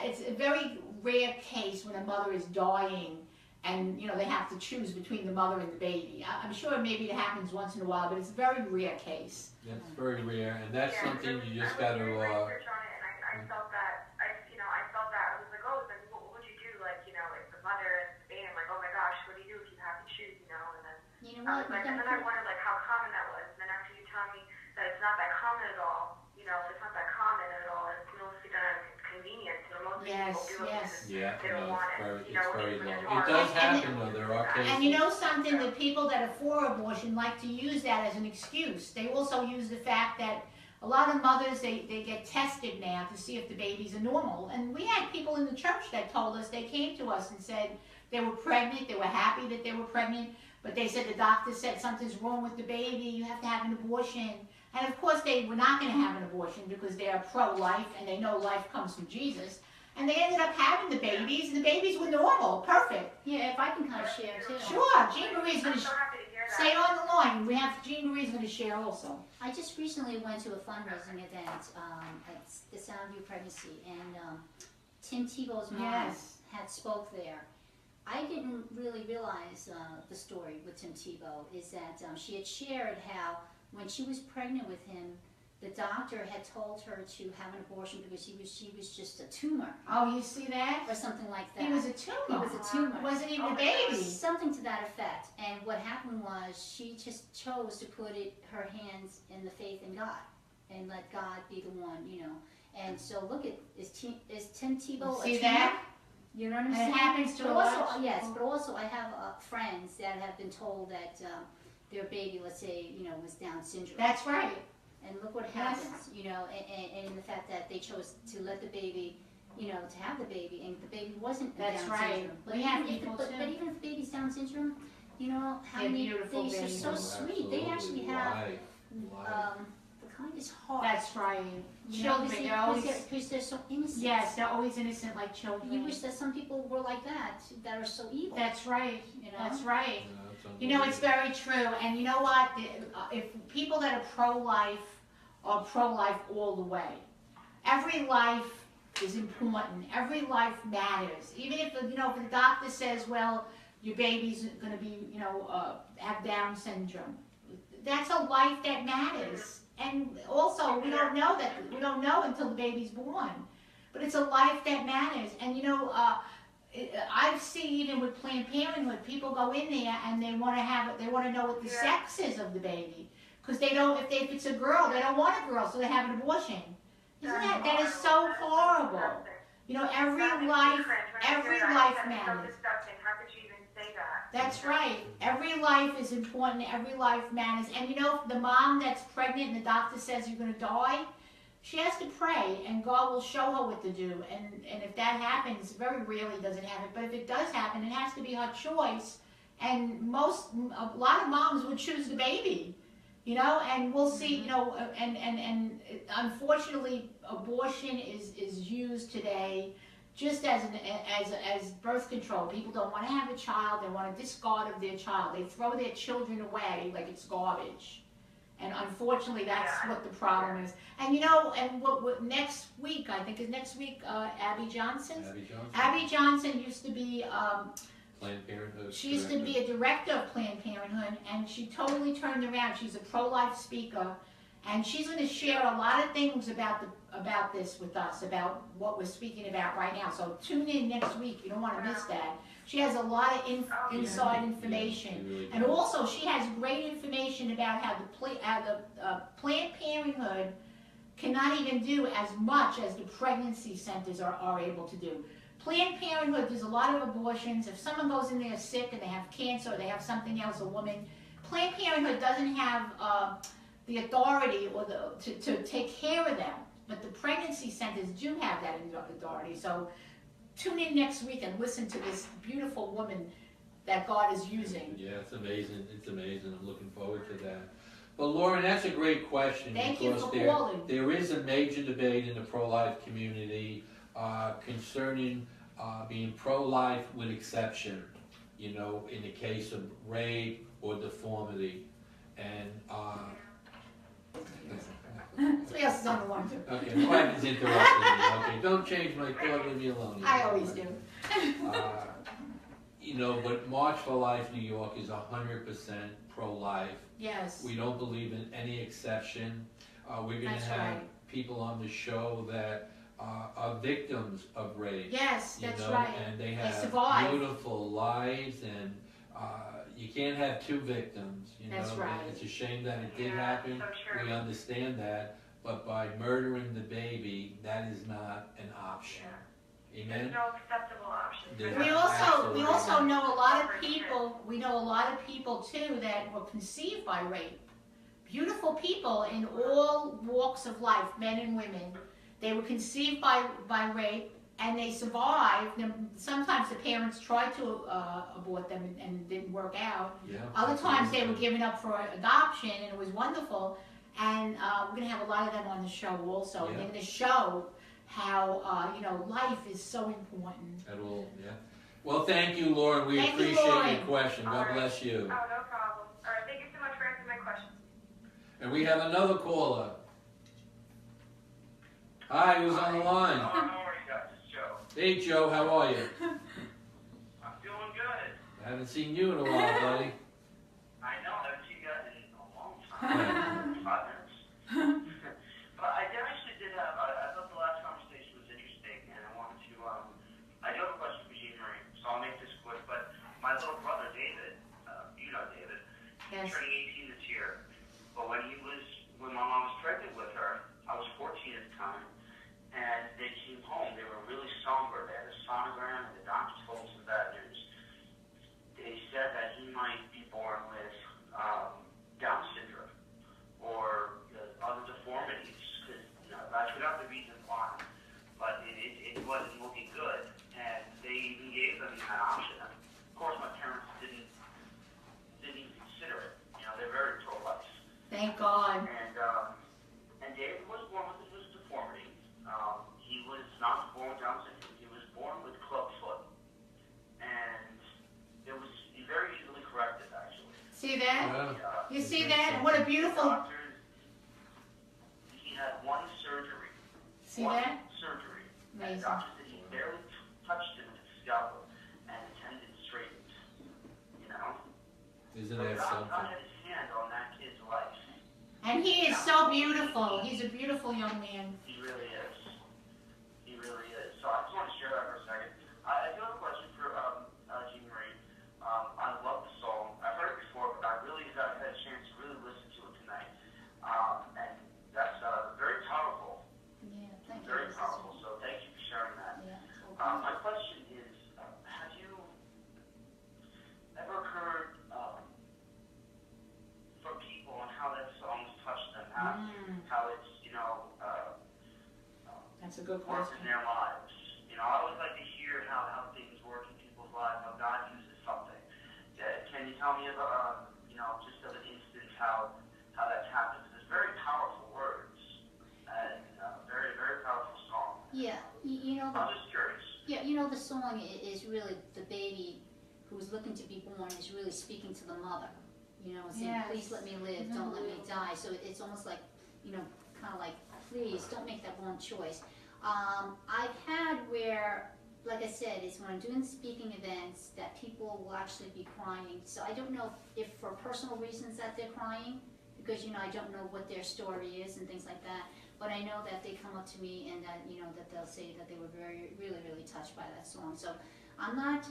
it's a very rare case when a mother is dying and they have to choose between the mother and the baby. I'm sure maybe it happens once in a while, but it's a very rare case. That's very rare, and that's Yeah, something I you was just got to. doing research on it, and I felt that. I felt that. I was like, oh, then what would you do? Like, if the mother and the baby, I'm like, oh my gosh, what do you do if you have to choose? And then You know I what? was like, and then I wondered like how common that was. And then after you tell me that it's not that common at all, it's not that common at all. It's mostly done out of convenience. Most Yes, people do it yes. because Yeah, they don't no, want it's it. very Which is low. It hard. does And- happen though. There are cases. And you know something, the people that are for abortion like to use that as an excuse. They also use the fact that a lot of mothers, they get tested now to see if the babies are normal. And we had people in the church that told us, they came to us and said they were pregnant, they were happy that they were pregnant, but they said the doctor said something's wrong with the baby, you have to have an abortion. And of course they were not going to have an abortion because they are pro-life and they know life comes from Jesus. And they ended up having the babies, and the babies were normal, perfect. Yeah, if I can kind of share too. Sure, Jean Marie's going I'm to so happy to hear that. stay on the line. We have Jean Marie's going to share also. I just recently went to a fundraising event at the Soundview Pregnancy, and Tim Tebow's mom Yes. had spoke there. I didn't really realize the story with Tim Tebow is that she had shared how when she was pregnant with him, the doctor had told her to have an abortion because she was just a tumor Oh, you see that? or something like that. He was a tumor. He was a tumor. Wasn't even a Oh, baby. Something to that effect. And what happened was she just chose to put her hands in the faith in God and let God be the one, And so look at, is Tim Tebow a See tumor? that? You know what I'm And saying? it happens to But a lot also, of yes, people. but also I have friends that have been told that their baby, let's say, was Down syndrome. That's right. And look what Yes. happens, and the fact that they chose to let the baby, to have the baby, and the baby wasn't That's Down right. syndrome. But We even have if people but, too. but even if the baby's Down syndrome, how They're many beautiful they are babies. so Oh, sweet. They actually absolutely. have Life. the kindest heart. That's right. You know, Children, they're always, because they're so innocent. yes, they're always innocent like children. You wish that some people were like that are so evil. That's right. That's right. Yeah, It's very true. And you know what? If people that are pro-life are pro-life all the way. Every life is important. Every life matters. Even if if the doctor says, well, your baby's going to be, have Down syndrome. That's a life that matters. And also, we don't know until the baby's born. But it's a life that matters. And I've seen even with Planned Parenthood, people go in there and they want to know what the sex is of the baby. Because they don't, if it's a girl, they don't want a girl, so they have an abortion. Isn't that is so horrible. Every life matters. Disgusting. How could you even say that? That's right. Every life is important. Every life matters. And the mom that's pregnant and the doctor says you're going to die, she has to pray and God will show her what to do. And if that happens, very rarely does it happen. But if it does happen, it has to be her choice. And a lot of moms would choose the baby. And we'll see, and unfortunately, abortion is used today just as birth control. People don't want to have a child; they want to discard of their child. They throw their children away like it's garbage. And unfortunately, that's what the problem is. And and what next week? I think is next week. Abby Johnson. Abby Johnson used to be. Planned Parenthood. She used to be a director of Planned Parenthood, and she totally turned around. She's a pro-life speaker, and she's going to share a lot of things about this with us, about what we're speaking about right now. So tune in next week. You don't want to miss that. She has a lot of inside information, really and also she has great information about how the Planned Parenthood cannot even do as much as the pregnancy centers are able to do. Planned Parenthood, there's a lot of abortions. If someone goes in there sick and they have cancer or they have something else, a woman, Planned Parenthood doesn't have the authority or to take care of them. But the pregnancy centers do have that authority. So tune in next week and listen to this beautiful woman that God is using. Yeah, it's amazing. It's amazing. I'm looking forward to that. But Lauren, that's a great question. Thank you because for calling. There is a major debate in the pro-life community concerning being pro-life with exception, in the case of rape or deformity. And Somebody else is on the line too. okay, my wife is interrupting me. Okay, don't change my thought, leave me alone. I always do. You know, but March for Life New York is 100% pro-life. Yes. We don't believe in any exception. We're gonna That's have right. people on the show that are victims of rape. Yes, You that's know, right. and they They have survive. beautiful lives, and you can't have two victims, you know. That's right. It's a shame that it did Yeah, happen. so true. We understand that, but by murdering the baby, that is not an option. There's Amen? no acceptable option for There's that. We also know a lot of 100%. people, we know a lot of people too that were conceived by rape. Beautiful people in all walks of life, men and women. They were conceived by rape and they survived. And sometimes the parents tried to abort them and it didn't work out. Yeah. Other times they were given up for adoption and it was wonderful. And we're going to have a lot of them on the show also. And Yeah. they're going to show how, you know, life is so important. At all, yeah. Well, thank you, Lauren. We Thank you, appreciate Lauren. your question. God All right. bless you. Oh, no problem. All right, thank you so much for answering my questions. And we have another caller. Hi, who's on the line? How are you guys? It's Joe. Hey, Joe, how are you? I'm feeling good. I haven't seen you in a while, buddy. I know, I haven't seen you guys in a long time. 5 minutes. But I actually did have, I thought the last conversation was interesting, and I wanted to, I do have a question for Jean Marie, so I'll make this quick, but my little brother, David, you know David, Yes. he's turning 18 this year, but when my mom was pregnant with her, I was 14 at the time, and they came home, they were really somber, they had a sonogram, and the doctor told them some bad news. They said that he might be born with Down syndrome or other deformities, because I forgot the reason why, but it wasn't looking good, and they even gave them that option. Of course, my parents didn't even consider it. You know, they're very pro-life. Thank God. And David was born with his deformity. He was not born with Down syndrome. He was born with clubfoot, and it was very easily corrected, actually. See that? Yeah. You see that? What a beautiful. Doctors, he had one surgery. See one that? surgery. And Amazing. the doctor said he barely touched him with his scalpel, and the tendon straightened. You know? Isn't So that God something? had his hand on that kid's life. And he is so beautiful. He's a beautiful young man. He really is. He really is. So I just want to share that for a second. I do have a question for Jean Marie. I love the song. I've heard it before, but I really had a chance to really listen to it tonight. And that's very powerful. Yeah, thank you. Very This is- powerful. So thank you for sharing that. Yeah, it's okay. My question is, have you ever heard from people on how that song's touched them, how it's, That's a good worked question. in their lives? You know, I always like to hear how things work in people's lives, how God uses something. Can you tell me about, just of an instance how that's happened? Because it's very powerful words and very, very powerful song. Yeah, you know, I'm just curious. yeah, you know, the song is really the baby who's looking to be born is really speaking to the mother. You know, saying, Yes. please let me live, don't let me die. So it's almost like, kind of like, please don't make that wrong choice. I've had where, like I said, is when I'm doing speaking events that people will actually be crying. So I don't know if for personal reasons that they're crying, because, I don't know what their story is and things like that. But I know that they come up to me and that, that they'll say that they were very, really, really touched by that song. So I'm not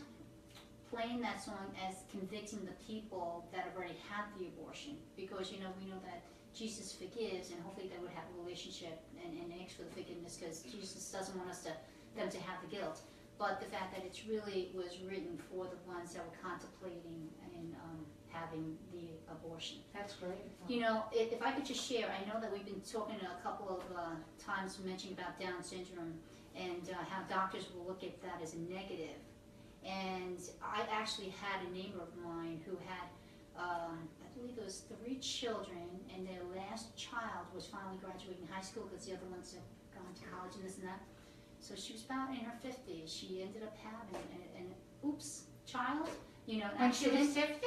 playing that song as convicting the people that have already had the abortion, because we know that Jesus forgives, and hopefully they would have a relationship and ask for the forgiveness, because Jesus doesn't want them to have the guilt. But the fact that it really was written for the ones that were contemplating and having the abortion. That's great. If I could just share, I know that we've been talking a couple of times mentioning about Down syndrome and how doctors will look at that as a negative. And I actually had a neighbor of mine who had, I believe it was 3 children, and their last child was finally graduating high school because the other ones had gone to college and this and that. So she was about in her 50s. She ended up having an child, When she was 50?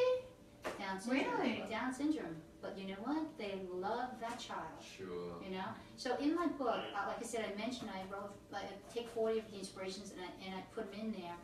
Down syndrome. Really? Down syndrome. But you know what? They love that child. Sure. So in my book, like I said, I mentioned I wrote, I take 40 of the inspirations and I put them in there,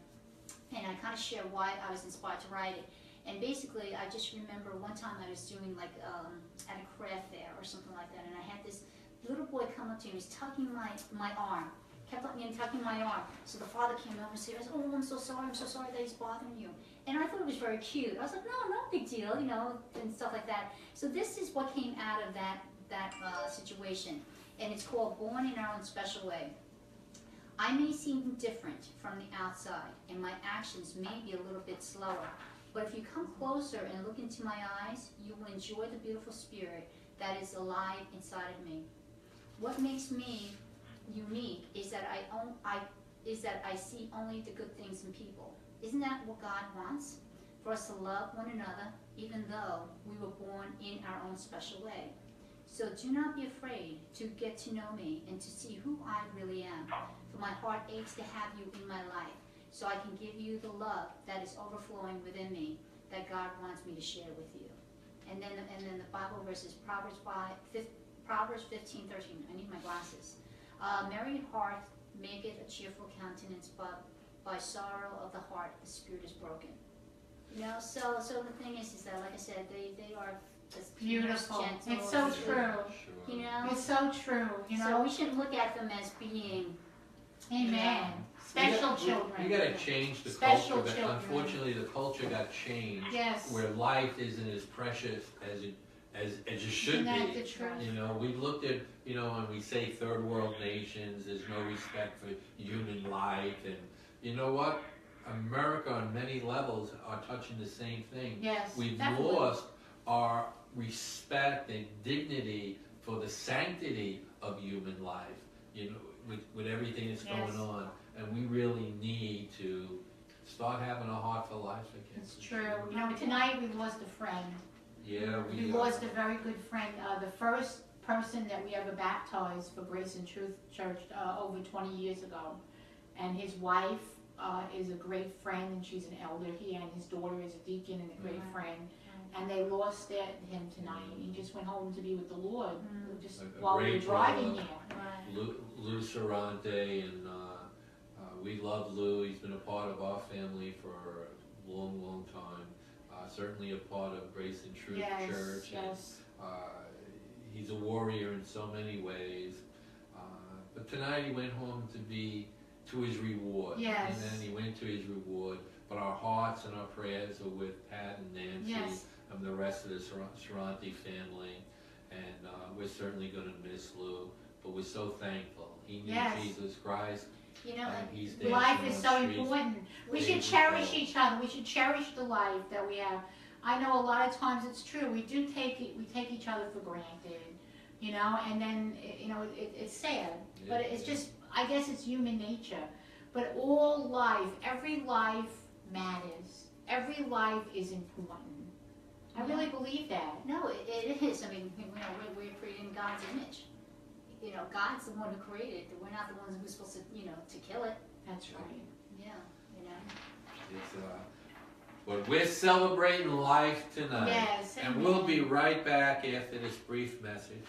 and I kind of share why I was inspired to write it. And basically, I just remember one time I was doing like at a craft fair or something like that, and I had this little boy come up to me. He was tugging my arm, kept on tugging my arm. So the father came over and said, "Oh, I'm so sorry that he's bothering you." And I thought it was very cute. I was like, "No big deal," you know, and stuff like that. So this is what came out of that situation, and it's called Born in Our Own Special Way. I may seem different from the outside, and my actions may be a little bit slower, but if you come closer and look into my eyes, you will enjoy the beautiful spirit that is alive inside of me. What makes me unique is that I see only the good things in people. Isn't that what God wants? For us to love one another, even though we were born in our own special way. So do not be afraid to get to know me and to see who I really am. For my heart aches to have you in my life, so I can give you the love that is overflowing within me that God wants me to share with you. And then the Bible verse is Proverbs 15:13. I need my glasses. Merry heart maketh a cheerful countenance, but by sorrow of the heart the spirit is broken. You know, so the thing is that, like I said, they are just Beautiful. gentle, It's so sweet, true. Sure. You know, It's so true. You so know. we shouldn't look at them as being, Amen. Special children. You gotta change the Special culture, but children. unfortunately the culture got changed. Yes. Where life isn't as precious as it should Isn't that be. the truth? You know, we've looked at, you know, when we say third world nations, there's no respect for human life, and you know what? America on many levels are touching the same thing. Yes. We've definitely. lost our respect and dignity for the sanctity of human life, you know, with everything that's Yes. going on. And we really need to start having a heart for life again. It's true. You know, tonight we lost a friend. Yeah, We lost a very good friend. The first person that we ever baptized for Grace and Truth Church over 20 years ago. And his wife is a great friend, and she's an elder here, and his daughter is a deacon and a great friend. And they lost him tonight. He just went home to be with the Lord, just A while we were great driving brother. here. Lou Sarante, and we love Lou. He's been a part of our family for a long, long time. Certainly a part of Grace and Truth Yes, Church. yes. And, he's a warrior in so many ways. But tonight he went home to his reward. Yes. Amen. He went to his reward. But our hearts and our prayers are with Pat and Nancy Yes. and the rest of the Sarante family. And we're certainly going to miss Lou. But we're so thankful. He knew Yes. Jesus Christ. you know, And he's Life dancing is on so streets. important. We should Days cherish ago. each other. We should cherish the life that we have. I know a lot of times it's true. We take each other for granted, you know, and then you know it's sad, but it's just, I guess it's human nature. But all life, every life matters. Every life is important. I really believe that. no, it is. I mean, you know, we're created in God's image. You know, God's the one who created it. We're not the ones who's supposed to, you know, to kill it. That's right. Yeah, you know. It's, but we're celebrating life tonight. Yes, And amen. we'll be right back after this brief message.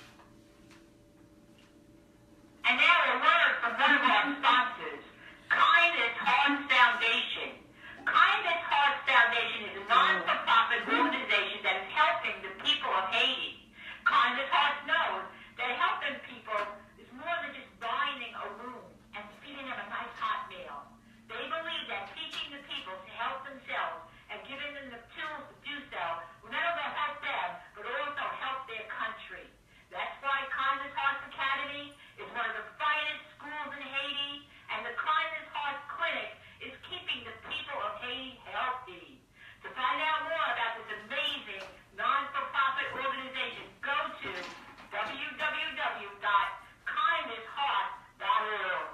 And now a word from one of our sponsors, Kindness Hearts Foundation. Kindness Hearts Foundation is a non-for-profit organization that is helping the people of Haiti. Kindness Hearts knows that helping people is more than just buying a room and feeding them a nice hot meal. They believe that teaching the people to help themselves and giving them the tools to do so will not only help them, but also help their country. That's why Kindness Hearts Academy is one of the finest schools in Haiti, and the Kindness Hearts Clinic is keeping the people of Haiti healthy. To find out more about this amazing non-for-profit organization, go to www.kindnesshearts.org.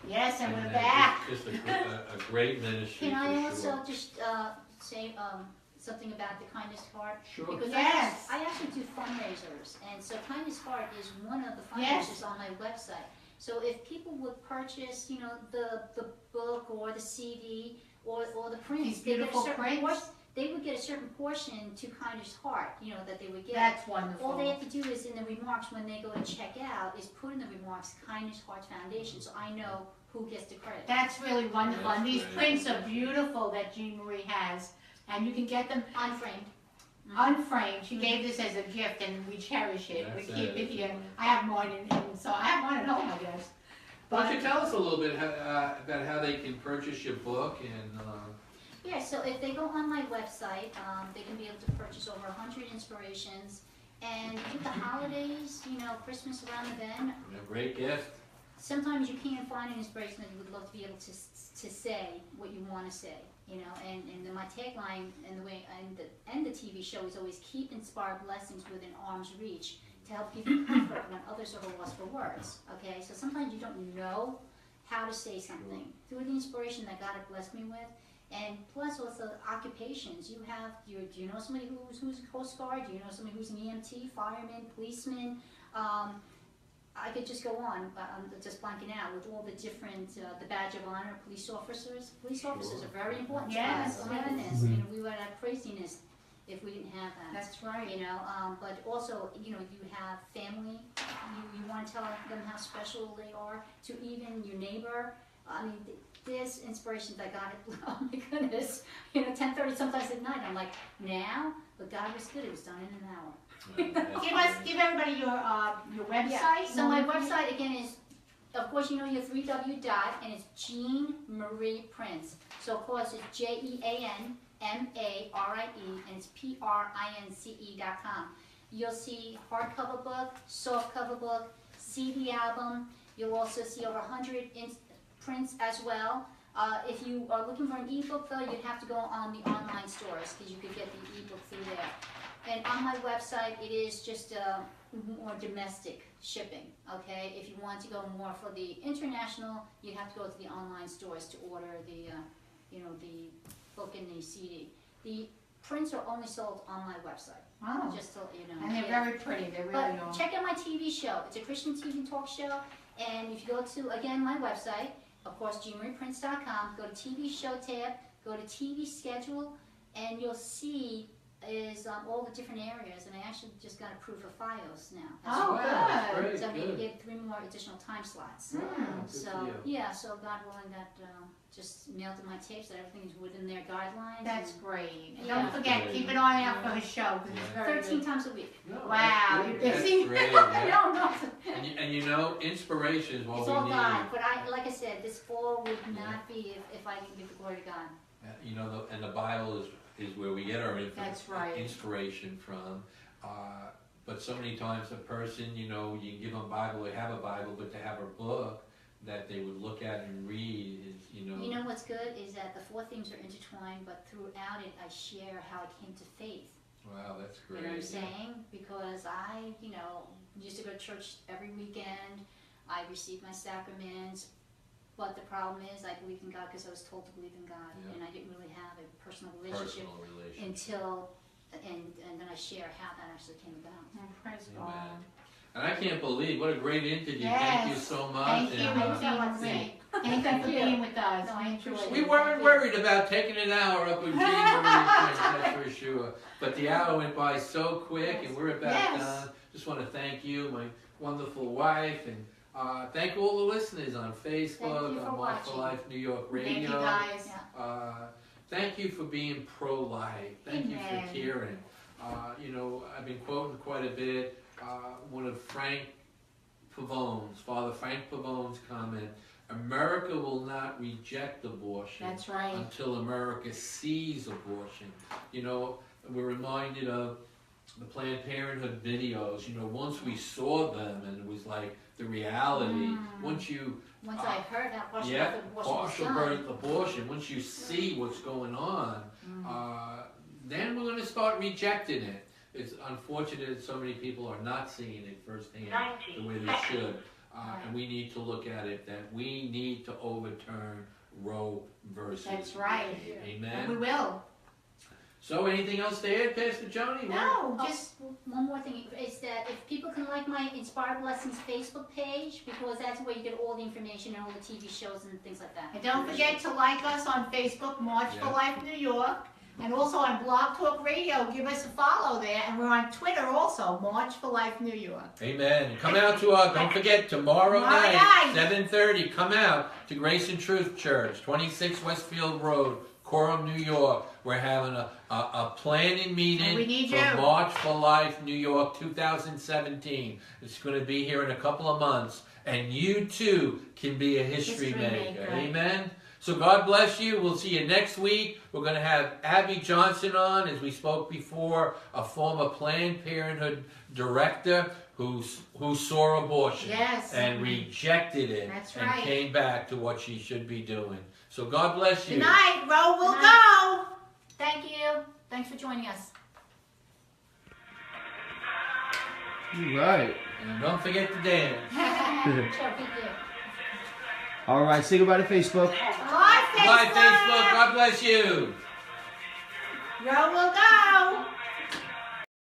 Yes, and we're Amen. back. Just a great ministry. Can I for also sure. just say something about the Kindness Heart? Sure. Because Yes. I actually do fundraisers, and so Kindness Heart is one of the fundraisers Yes. on my website. So if people would purchase, you know, the book or the CD or the prints, These beautiful prints. they would get a certain portion to Kindness Heart, you know, that they would get. That's wonderful. All they have to do is in the remarks when they go to check out is put in the remarks Kindness Heart Foundation, so I know who gets the credit. That's really wonderful. And these That's prints are beautiful that Jean Marie has. And you can get them Unframed. unframed. She gave this as a gift and we cherish it. We That's keep it. it here. I have mine and so I have mine at home, I guess. Why don't you tell us a little bit about how they can purchase your book and Yeah, so if they go on my website, they can be able to purchase over 100 inspirations. And with the holidays, you know, Christmas around the bend, a great gift? sometimes you can't find an inspiration that you would love to be able to say what you want to say, you know. And then my tagline and the way and the TV show is always keep inspired blessings within arm's reach to help people comfort when others are lost for words. Okay, so sometimes you don't know how to say something through the inspiration that God had blessed me with. And plus also occupations. You have do you know somebody who's a Coast Guard? Do you know somebody who's an EMT, fireman, policeman? I could just go on, but I'm just blanking out with all the different the badge of honor, police officers. Police officers are very important to Yes, us. Oh my yes. goodness, you know, we would have craziness if we didn't have that. That's right. You know, but also, you know, you have family. You want to tell them how special they are to even your neighbor. I mean, there's inspirations I got it. Oh my goodness, you know, 10:30 sometimes at night. I'm like, now, but God was good. It was done in an hour. Give everybody your website. So my website again is, of course, you know your 3W dot, and it's Jean Marie Prince. So of course it's JeanMarie, and it's PRINCE.com. You'll see hardcover book, softcover book, CD album. You'll also see over 100 prints as well. If you are looking for an ebook though, you'd have to go on the online stores because you could get the ebook through there. And on my website, it is just more domestic shipping, okay? If you want to go more for the international, you have to go to the online stores to order the, you know, the book and the CD. The prints are only sold on my website, Oh, just to let you know. and they're Yeah. very pretty. They really But are. check out my TV show. It's a Christian TV talk show. And if you go to, again, my website, of course, JeanMariePrince.com, go to TV show tab, go to TV schedule, and you'll see is all the different areas. And I actually just got approved for FiOS now. Oh, Wow, good. great, So I'm going to good. get 3 more additional time slots. Mm. Good So, for you. yeah, so God willing that just mailed in my tapes that everything is within their guidelines. That's and great. And Yeah. don't forget, keep an eye out for the show because it's very 13 good. times a week. No, Wow, that's you're good. busy. That's great, yeah. No, no. And you know, inspiration is what It's we all need. God, but like I said, this all would not be if I didn't give the glory to God. You know, and the Bible is where we get our That's right. inspiration from. But so many times a person, you know, you give them a Bible, they have a Bible, but to have a book that they would look at and read is, you know. You know what's good is that the 4 themes are intertwined, but throughout it I share how I came to faith. Wow, that's You great. know what I'm saying? Because I, you know, used to go to church every weekend. I received my sacraments. But the problem is I believed in God because I was told to believe in God. Yeah. And I didn't really have a personal relationship Personal relationship. until, and then I share how that actually came about. Oh, praise Amen. God. And I can't believe, what a great interview. Yes. Thank you so much. Thank you, and, Jean Marie. Thank you for being with us. No, I enjoyed it. we weren't worried about taking an hour up with Jean Marie Prince, that's for sure. But the hour went by so quick, and we're about Yes. done. Just want to thank you, my wonderful wife, and thank all the listeners on Facebook, Thank you for on March for watching. Life New York Radio. Thank you guys. Yeah. Thank you for being pro-life. Thank you Amen. for caring. You know, I've been quoting quite a bit. One of Father Frank Pavone's comment, America will not reject abortion That's right. until America sees abortion. You know, we're reminded of the Planned Parenthood videos. You know, once we saw them and it was like the reality, once you Once I heard that partial yeah, birth abortion was partial done, birth abortion, once you see what's going on, then we're going to start rejecting it. It's unfortunate that so many people are not seeing it firsthand the way they should. And we need to look at it that we need to overturn Roe versus That's right. Wade. And we Amen. will. So anything else to add, Pastor Joni? No, Oh, just one more thing is that if people can like my Inspired Blessings Facebook page, because that's where you get all the information and all the TV shows and things like that. and don't forget to like us on Facebook, March for Yeah. Life New York. And also on Blog Talk Radio, give us a follow there. And we're on Twitter also, March for Life New York. Amen. And come out to our, don't forget, tomorrow night, 7:30, come out to Grace and Truth Church, 26 Westfield Road, Coram, New York. We're having a planning meeting We need for you. March for Life New York 2017. It's going to be here in a couple of months. And you too can be a history maker. Amen. So God bless you. We'll see you next week. We're going to have Abby Johnson on, as we spoke before, a former Planned Parenthood director who saw abortion and rejected it and came back to what she should be doing. So God bless you. Good night. Ro will go. Thank you. Thanks for joining us. All right. And don't forget to dance. All right, say goodbye to Facebook. Bye, Facebook. Bye, Facebook. God bless you. Ro will go.